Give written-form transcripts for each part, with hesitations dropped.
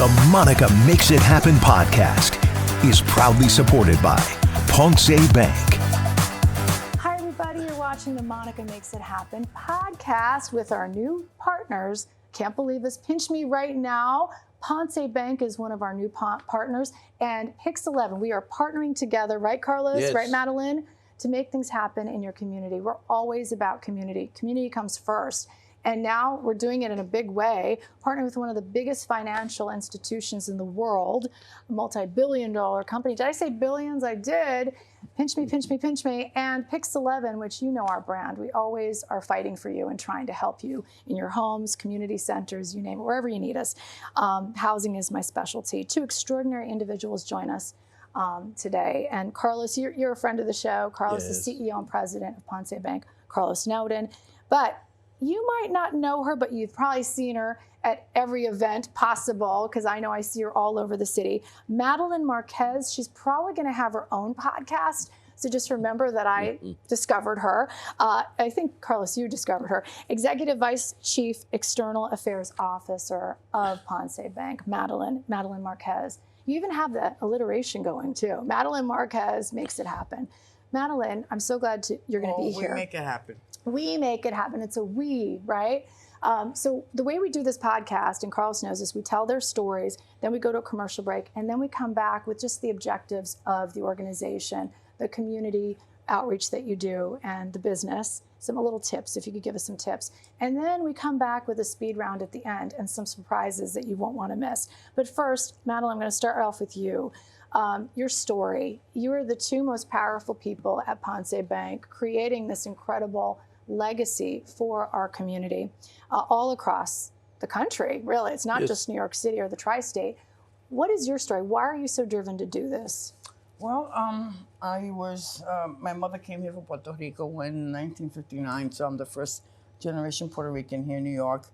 The Monica Makes It Happen podcast is proudly supported by Ponce Bank. Hi, everybody. You're watching the Monica Makes It Happen podcast with our new partners. Can't believe this. Pinch me right now. Ponce Bank is one of our new partners. And Pix11, we are partnering together, right, Carlos? Yes. Right, Madeline? To make things happen in your community. We're always about community. Community comes first. And now we're doing it in a big way, partnering with one of the biggest financial institutions in the world, a multi-billion-dollar company. Did I say billions? I did. Pinch me, pinch me, pinch me. And Pix11, which you know our brand. We always are fighting for you and trying to help you in your homes, community centers, you name it, wherever you need us. Housing is my specialty. Two extraordinary individuals join us today. And Carlos, you're a friend of the show. Carlos is CEO and president of Ponce Bank, Carlos Naudon. But you might not know her, but you've probably seen her at every event possible, because I know I see her all over the city. Madeline Marquez, she's probably going to have her own podcast. So just remember that I discovered her. I think, Carlos, you discovered her. Executive Vice Chief External Affairs Officer of Ponce Bank, Madeline Marquez. You even have that alliteration going, too. Madeline Marquez makes it happen. Madeline, I'm so glad you're going to be here. We make it happen. We make it happen. It's a we, right? So the way we do this podcast, and Carlos knows this, we tell their stories, then we go to a commercial break, and then we come back with just the objectives of the organization, the community outreach that you do, and the business. Some little tips, if you could give us some tips. And then we come back with a speed round at the end and some surprises that you won't want to miss. But first, Madeline, I'm going to start off with you. Your story. You are the two most powerful people at Ponce Bank, creating this incredible legacy for our community all across the country, really. It's not just New York City or the tri-state. What is your story? Why are you so driven to do this? Well, my mother came here from Puerto Rico in 1959, so I'm the first generation Puerto Rican here in New York.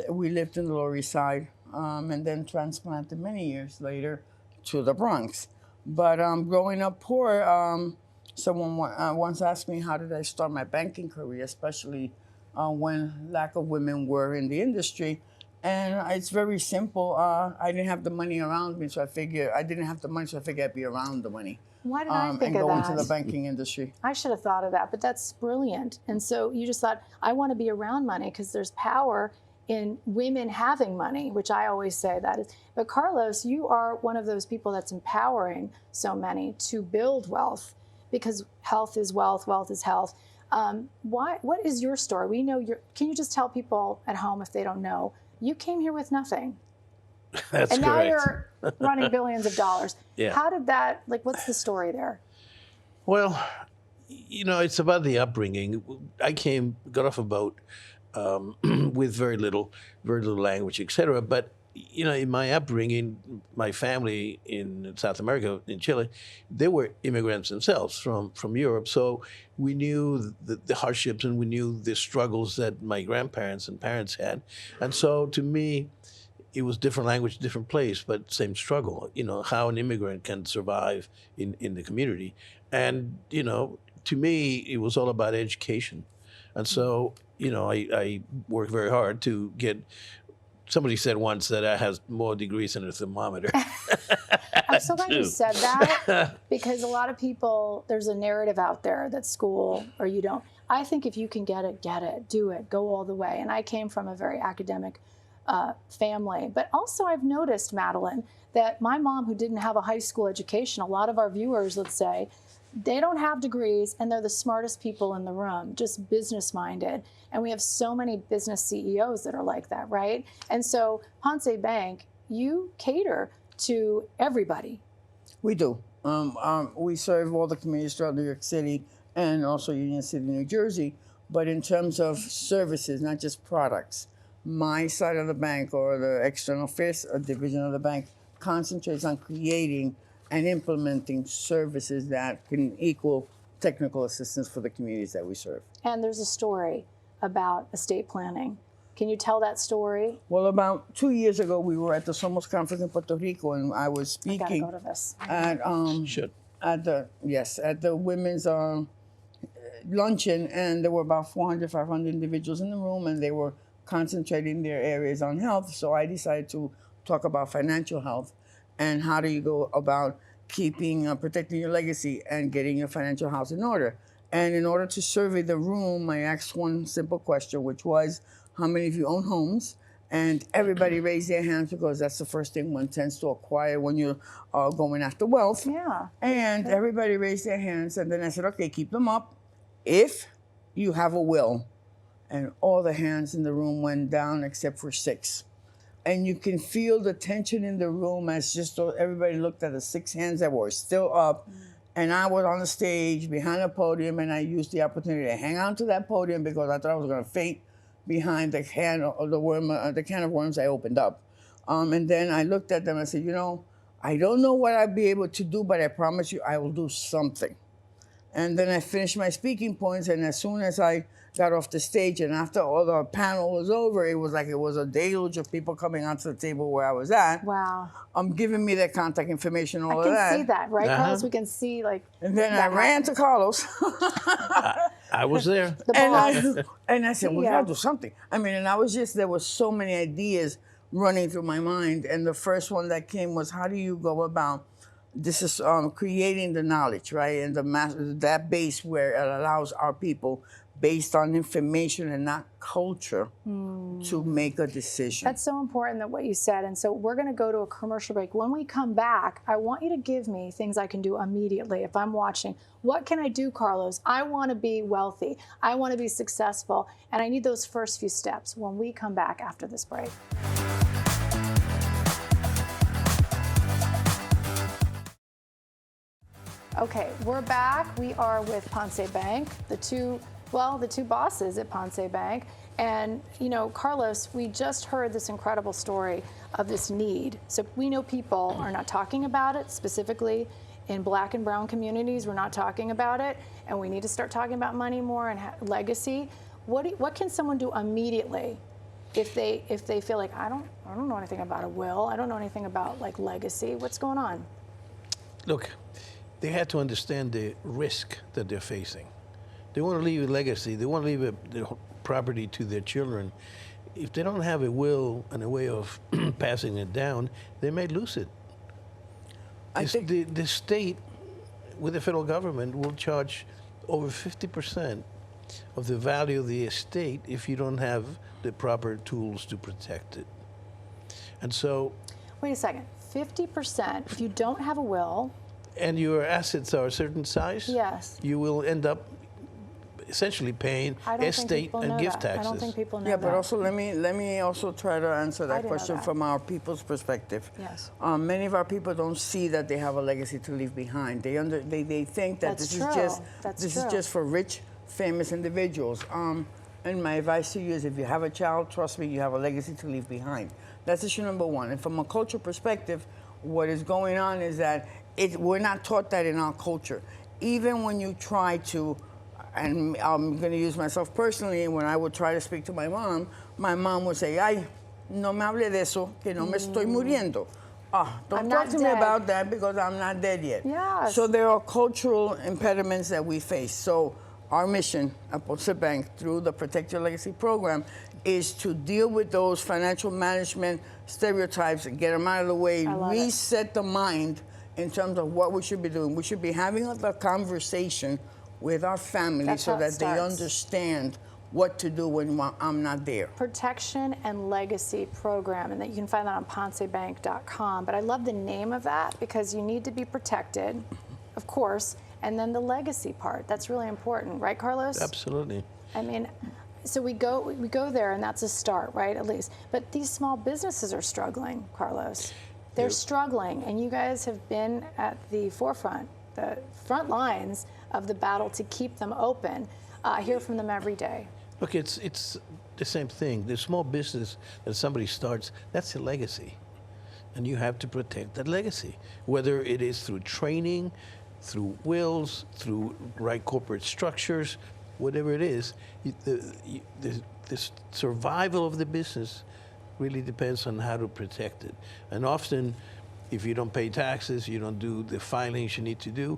We lived in the Lower East Side and then transplanted many years later to the Bronx. But growing up poor, someone once asked me how did I start my banking career, especially when lack of women were in the industry. And it's very simple. I didn't have the money around me, so I figured I'd be around the money. Why did I think of that? And go into the banking industry. I should have thought of that, but that's brilliant. And so you just thought, I want to be around money because there's power in women having money, which I always say that is. But Carlos, you are one of those people that's empowering so many to build wealth, because health is wealth, wealth is health. What is your story? We know can you just tell people at home, if they don't know, you came here with nothing. That's and correct. now you're running billions of dollars. Yeah. How did that, what's the story there? Well, it's about the upbringing. I got off a boat with very little language, etc. But in my upbringing, my family in South America, in Chile, they were immigrants themselves from Europe. So we knew the hardships and we knew the struggles that my grandparents and parents had. And so to me, it was different language, different place, but same struggle. How an immigrant can survive in the community. And, to me, it was all about education. And so, I worked very hard to get. Somebody said once that I has more degrees than a thermometer. I'm so glad you said that, because a lot of people, there's a narrative out there that school or you don't. I think if you can get it, do it, go all the way. And I came from a very academic family. But also I've noticed, Madeline, that my mom, who didn't have a high school education, a lot of our viewers, let's say, they don't have degrees and they're the smartest people in the room, just business minded. And we have so many business CEOs that are like that, right? And so Ponce Bank, you cater to everybody. We do. We serve all the communities throughout New York City and also Union City, New Jersey. But in terms of services, not just products, my side of the bank, or the external affairs division of the bank, concentrates on creating and implementing services that can equal technical assistance for the communities that we serve. And there's a story about estate planning. Can you tell that story? Well, about 2 years ago, we were at the Somos Conference in Puerto Rico, and I was speaking I gotta go to this. at the women's luncheon, and there were about 400, 500 individuals in the room, and they were concentrating their areas on health. So I decided to talk about financial health and how do you go about protecting your legacy and getting your financial house in order. And in order to survey the room, I asked one simple question, which was, how many of you own homes? And everybody raised their hands because that's the first thing one tends to acquire when you're going after wealth. Yeah. And everybody raised their hands. And then I said, okay, keep them up if you have a will. And all the hands in the room went down except for 6. And you can feel the tension in the room as just everybody looked at the 6 hands that were still up. And I was on the stage behind the podium, and I used the opportunity to hang on to that podium because I thought I was going to faint behind the can of the can of worms I opened up. And then I looked at them and said, I don't know what I'll be able to do, but I promise you I will do something. And then I finished my speaking points, and as soon as I got off the stage and after all the panel was over, it was like it was a deluge of people coming onto the table where I was at. Wow. Giving me their contact information, all of that. I can see that, right, Carlos? We can see, like... And then I ran to Carlos. I was there. The boss. And I said, we gotta do something. And I was there was so many ideas running through my mind. And the first one that came was, how do you go about, this is creating the knowledge, right? And that base where it allows our people, based on information and not culture, to make a decision. That's so important, that what you said. And so we're going to go to a commercial break. When we come back, I want you to give me things I can do immediately if I'm watching. What can I do, Carlos? I want to be wealthy. I want to be successful. And I need those first few steps when we come back after this break. Okay, we're back. We are with Ponce Bank, the two bosses at Ponce Bank. And, Carlos, we just heard this incredible story of this need. So we know people are not talking about it, specifically in Black and brown communities. We're not talking about it, and we need to start talking about money more and legacy. What can someone do immediately if they feel like, I don't know anything about a will, I don't know anything about legacy? What's going on? Look, they had to understand the risk that they're facing. They want to leave a legacy. They want to leave their property to their children. If they don't have a will and a way of passing it down, they may lose it. The state, with the federal government, will charge over 50% of the value of the estate if you don't have the proper tools to protect it. And so... Wait a second. 50% if you don't have a will... And your assets are a certain size, yes, you will end up essentially paying estate and gift taxes. I don't think people know that. Yeah, but also let me also try to answer that question from our people's perspective. Yes. Many of our people don't see that they have a legacy to leave behind. They think that this is just for rich, famous individuals. And my advice to you is, if you have a child, trust me, you have a legacy to leave behind. That's issue number one. And from a cultural perspective, what is going on is that we're not taught that in our culture. Even when you try to, and I'm going to use myself personally, when I would try to speak to my mom would say, ay, no me hable de eso, que no me estoy muriendo. Don't talk to me about that because I'm not dead yet. Yes. So there are cultural impediments that we face. So our mission at Ponce Bank, through the Protect Your Legacy program, is to deal with those financial management stereotypes and get them out of the way, reset the mind in terms of what we should be doing. We should be having a conversation with our family so that they understand what to do when I'm not there. Protection and Legacy Program, and that you can find that on poncebank.com. But I love the name of that because you need to be protected, of course, and then the legacy part. That's really important, right, Carlos? Absolutely. I mean, so we go there, and that's a start, right, at least. But these small businesses are struggling, Carlos. They're struggling, and you guys have been at the forefront, the front lines of the battle to keep them open. I hear from them every day. Look, it's the same thing. The small business that somebody starts, that's a legacy. And you have to protect that legacy, whether it is through training, through wills, through right corporate structures, whatever it is. The survival of the business really depends on how to protect it. And often, if you don't pay taxes, you don't do the filings you need to do,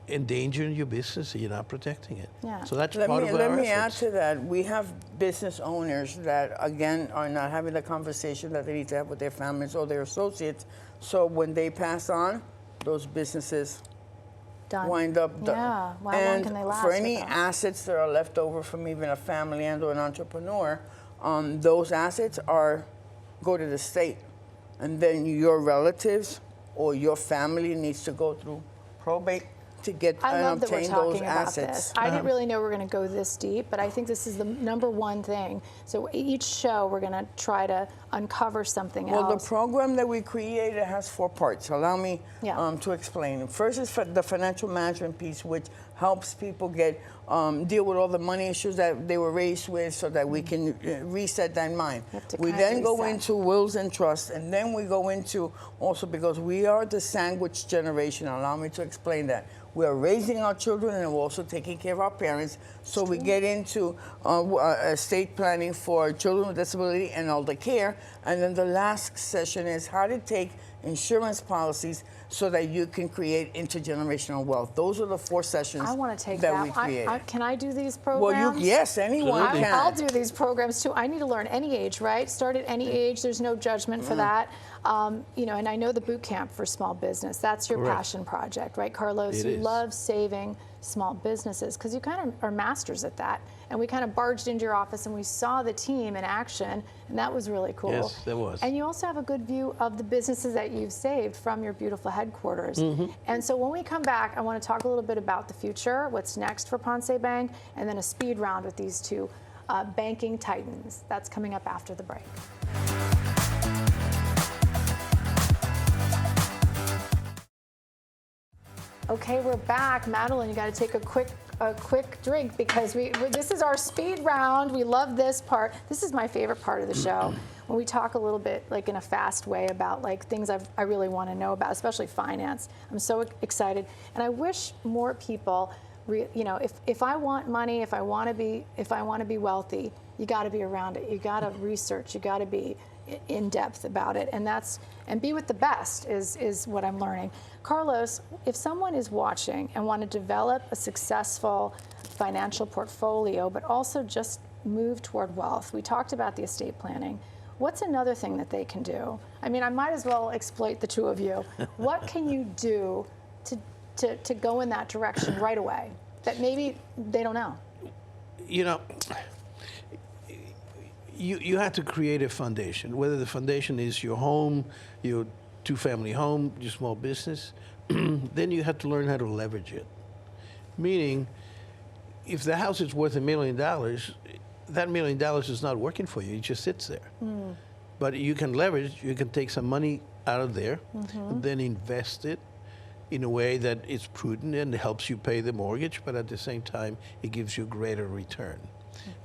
endangering your business and you're not protecting it. Yeah. So that's Let part me, of our let me add efforts. to that. We have business owners that, again, are not having the conversation that they need to have with their families or their associates. So when they pass on, those businesses Done. wind up done. Yeah. How long And can they last for with any us? assets that are left over from even a family and or an entrepreneur, those assets go to the state. And then your relatives or your family needs to go through probate to get I and love that we're obtain those talking about assets. this. I didn't really know we were going to go this deep, but I think this is the number one thing. So each show, we're going to try to uncover something Well, else. the program that we created has 4 parts. Allow me to explain. First is the financial management piece, which helps people deal with all the money issues that they were raised with so that we can reset that mind. We then go into wills and trusts, and then we go into also, because we are the sandwich generation, allow me to explain that. We are raising our children and we're also taking care of our parents. So we get into estate planning for children with disability and elder care. And then the last session is how to take insurance policies so that you can create intergenerational wealth. Those are the 4 sessions I want to take that that. we created. Can I do these programs? Well, yes, anyone Absolutely. can. I'll do these programs too. I need to learn any age, right? Start at any age. There's no judgment for that. And I know the boot camp for small business. That's your Correct. passion project, right, Carlos? It You is. love saving small businesses because you kind of are masters at that. And we kind of barged into your office and we saw the team in action, and that was really cool. Yes, there was. And you also have a good view of the businesses that you've saved from your beautiful headquarters. And so when we come back, I want to talk a little bit about the future, what's next for Ponce Bank, and then a speed round with these 2 banking titans. That's coming up after the break. Okay, we're back. Madeline, you got to take a quick drink because this is our speed round. We love this part. This is my favorite part of the show. When we talk a little bit like in a fast way about like things I really want to know about, especially finance. I'm so excited. And I wish more people, if I want money, if I want to be wealthy, you got to be around it. You got to research. You got to be in depth about it, and be with the best is what I'm learning. Carlos, if someone is watching and want to develop a successful financial portfolio, but also just move toward wealth, we talked about the estate planning. What's another thing that they can do? I mean, I might as well exploit the 2 of you. What can you do to go in that direction right away that maybe they don't know? You have to create a foundation, whether the foundation is your home, your 2-family home, your small business, then you have to learn how to leverage it. Meaning, if the house is worth $1 million, that $1 million is not working for you, it just sits there. But you can leverage, you can take some money out of there, and then invest it in a way that is prudent and helps you pay the mortgage, but at the same time, it gives you greater return.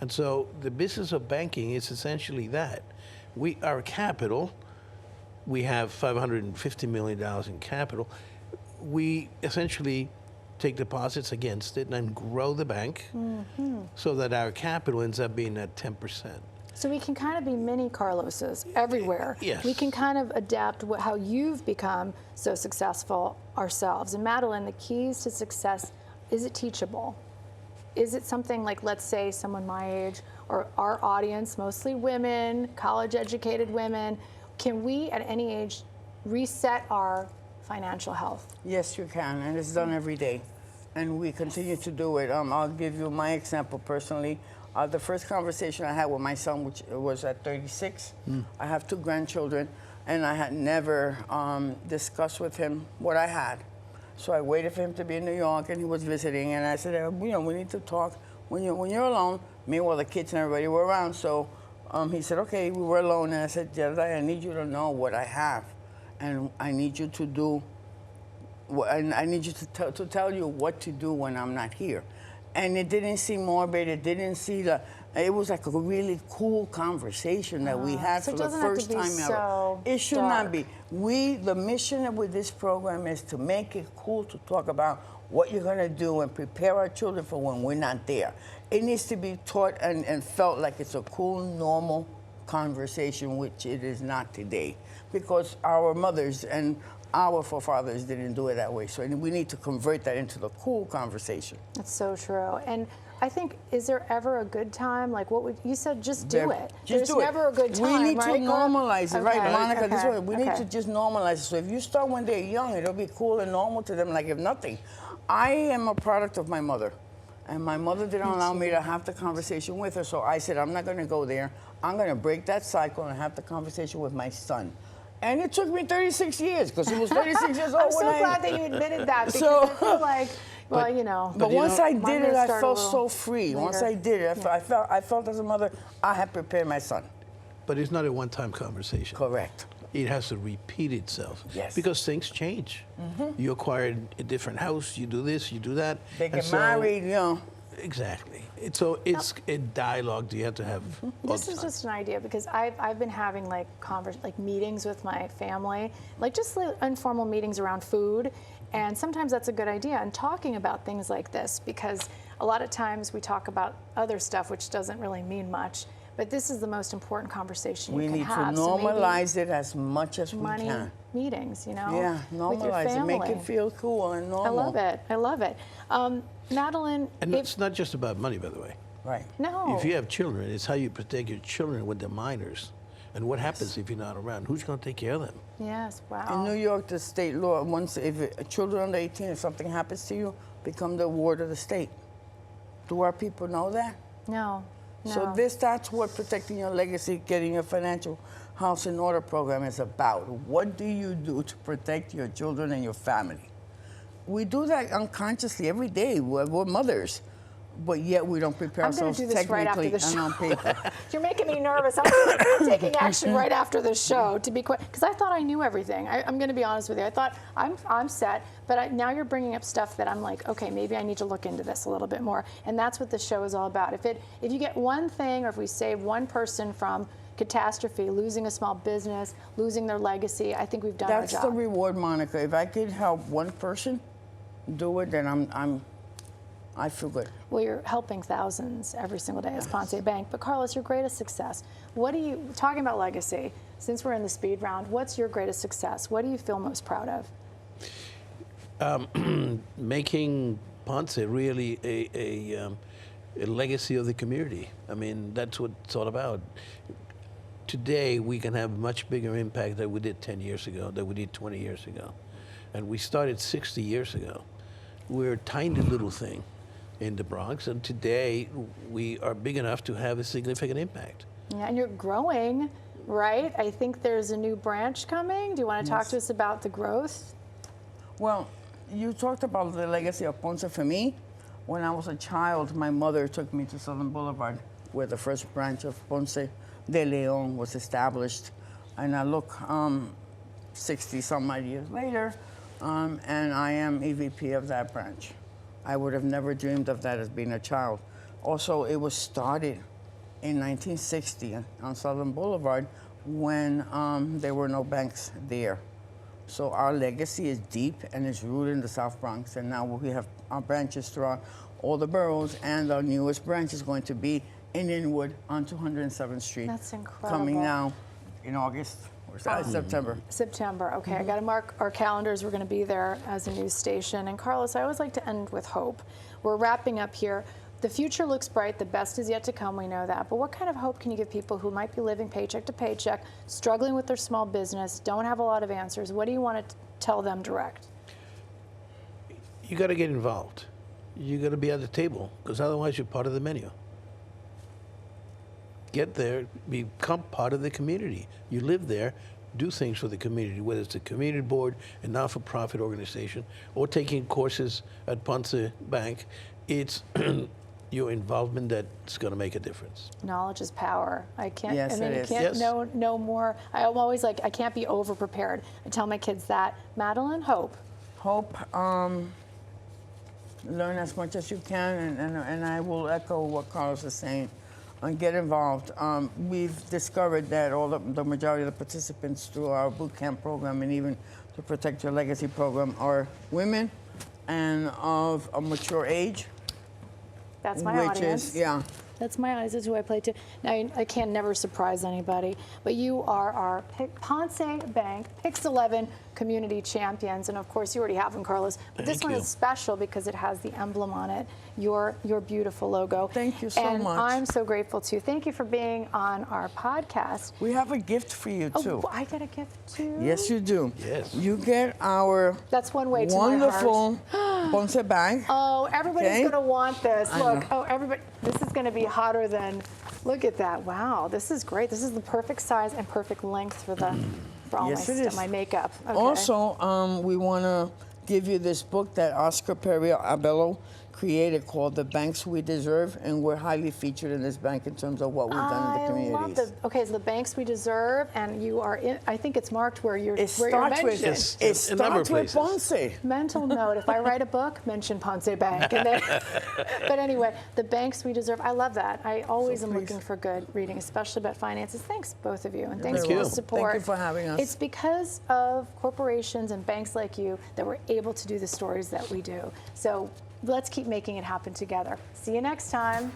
And so the business of banking is essentially that. Our capital, we have $550 million in capital. We essentially take deposits against it and grow the bank so that our capital ends up being at 10%. So we can kind of be mini Carloses everywhere. Yes. We can kind of adapt how you've become so successful ourselves. And Madeline, the keys to success, is it teachable? Is it something like, let's say, someone my age or our audience, mostly women, college-educated women, can we at any age reset our financial health? Yes, you can, and it's done every day. And we continue to do it. I'll give you my example personally. The first conversation I had with my son, which was at 36, I have 2 grandchildren, and I had never discussed with him what I had. So I waited for him to be in New York, and he was visiting, and I said, we need to talk when you're alone. Meanwhile, the kids and everybody were around, so he said, okay, we were alone, and I said, Jedediah, I need you to know what I have, and I need you to do, I need you to tell you what to do when I'm not here. And it didn't seem morbid, it was like a really cool conversation that we had so for the first time ever. So it should dark. not be. The mission with this program is to make it cool to talk about what you're gonna do and prepare our children for when we're not there. It needs to be taught and felt like it's a cool, normal conversation, which it is not today, because our mothers and our forefathers didn't do it that way. So we need to convert that into the cool conversation. That's so true. And I think, is there ever a good time? Like, what would you said? Just do it. There's never a good time. We need right? to normalize it, right, Okay. Monica? This way, we need Okay. to just normalize it. So if you start when they're young, it'll be cool and normal to them, like if nothing. I am a product of my mother, and my mother didn't allow me to have the conversation with her. So I said, I'm not going to go there. I'm going to break that cycle and have the conversation with my son. And it took me 36 years, because he was 36 years old I'm when so glad that you admitted that, because So- I feel like, well, you know. But once I did it, I felt so free. free. Once I did it, I felt as a mother, I had prepared my son. But it's not a one-time conversation. Correct. It has to repeat itself. Yes. Because things change. You acquire a different house, you do this, you do that. They and get so- married, you know. Exactly. So it's a dialogue you have to have all This the is time. just an idea, because I've been having like meetings with my family, like just like informal meetings around food, and sometimes that's a good idea. And talking about things like this, because a lot of times we talk about other stuff which doesn't really mean much, but this is the most important conversation We you can need to have. So maybe normalize it as much as we money can. meetings, you know, Yeah, with your normalize it. family. Make it feel cool and normal. I love it. I love it. Madeline, And it's not just about money, by the way. Right. no. If you have children, it's how you protect your children when they're minors. And what happens if you're not around? Who's going to take care of them? Yes, wow. In New York, the state law, once if children under 18, if something happens to you, become the ward of the state. Do our people know that? No. So that's what protecting your legacy, getting your financial house in order program is about. What do you do to protect your children and your family? We do that unconsciously every day. We're mothers, but yet we don't prepare I'm going ourselves to do this right after technically the and show. on paper. You're making me nervous. I'm taking action right after the show, to be quick, because I thought I knew everything. I'm going to be honest with you. I thought I'm set, but now you're bringing up stuff that I'm like, okay, maybe I need to look into this a little bit more. And that's what the show is all about. If you get one thing, or if we save one person from catastrophe, losing a small business, losing their legacy, I think we've done our That's job. the reward, Monica. If I could help one person do it, then I feel good. Well, you're helping thousands every single day as Ponce Bank. But Carlos, your greatest success, talking about legacy, since we're in the speed round, what's your greatest success? What do you feel most proud of? Making Ponce really a legacy of the community. I mean, that's what it's all about. Today, we can have much bigger impact than we did 10 years ago, than we did 20 years ago. And we started 60 years ago. We're a tiny little thing in the Bronx, and today we are big enough to have a significant impact. Yeah, and you're growing, right? I think there's a new branch coming. Do you want to talk to us about the growth? Well, you talked about the legacy of Ponce. For me, when I was a child, my mother took me to Southern Boulevard, where the first branch of Ponce de Leon was established. And I look 60-some odd years later, and I am EVP of that branch. I would have never dreamed of that as being a child. Also, it was started in 1960 on Southern Boulevard when there were no banks there. So our legacy is deep and it's rooted in the South Bronx. And now we have our branches throughout all the boroughs, and our newest branch is going to be in Inwood on 207th Street. That's incredible. Coming now in August or September. September. Okay, I got to mark our calendars. We're going to be there as a news station. And Carlos, I always like to end with hope. We're wrapping up here. The future looks bright. The best is yet to come. We know that. But what kind of hope can you give people who might be living paycheck to paycheck, struggling with their small business, don't have a lot of answers? What do you want to tell them direct? You got to get involved. You got to be at the table, because otherwise you're part of the menu. Get there, become part of the community. You live there, do things for the community, whether it's a community board, a not-for-profit organization, or taking courses at Ponce Bank. It's your involvement that's going to make a difference. Knowledge is power. I can't. Yes, I mean, it you is. can't Yes. know more. I'm always like, I can't be over prepared. I tell my kids that. Madeline, hope. Hope, learn as much as you can, and I will echo what Carlos is saying. And get involved. We've discovered that the majority of the participants through our boot camp program and even the Protect Your Legacy program are women and of a mature age. That's my audience. That's my eyes. That's who I play to. Now, I can never surprise anybody, but you are our Ponce Bank Pix 11 community champions. And of course, you already have them, Carlos. But this one is special because it has the emblem on it, your beautiful logo. Thank you so and much. I'm so grateful too. Thank you for being on our podcast. We have a gift for you too. Oh, I get a gift too? Yes, you do. Yes. You get our That's one way to wonderful my heart. Ponce Bank. Oh, everybody's Okay. going to want this. I Look, know. everybody, this is going to be hotter than, look at that. Wow, this is great. This is the perfect size and perfect length for all Yes, my it stuff, is. my makeup. Okay. Also, we want to give you this book that Oscar Pereira Abello created called The Banks We Deserve, and we're highly featured in this bank in terms of what we've done in the communities. Okay, so the banks we deserve, and you are in, I think it's marked where you're, It where you're starts with mentioned. Yes. A number of with places. Ponce. Mental note, if I write a book, mention Ponce Bank. And then, but anyway, the banks we deserve, I love that. I always am looking for good reading, especially about finances. Thanks, both of you, and thanks Thank for you. the support. Thank you for having us. It's because of corporations and banks like you that we're able to do the stories that we do. So let's keep making it happen together. See you next time.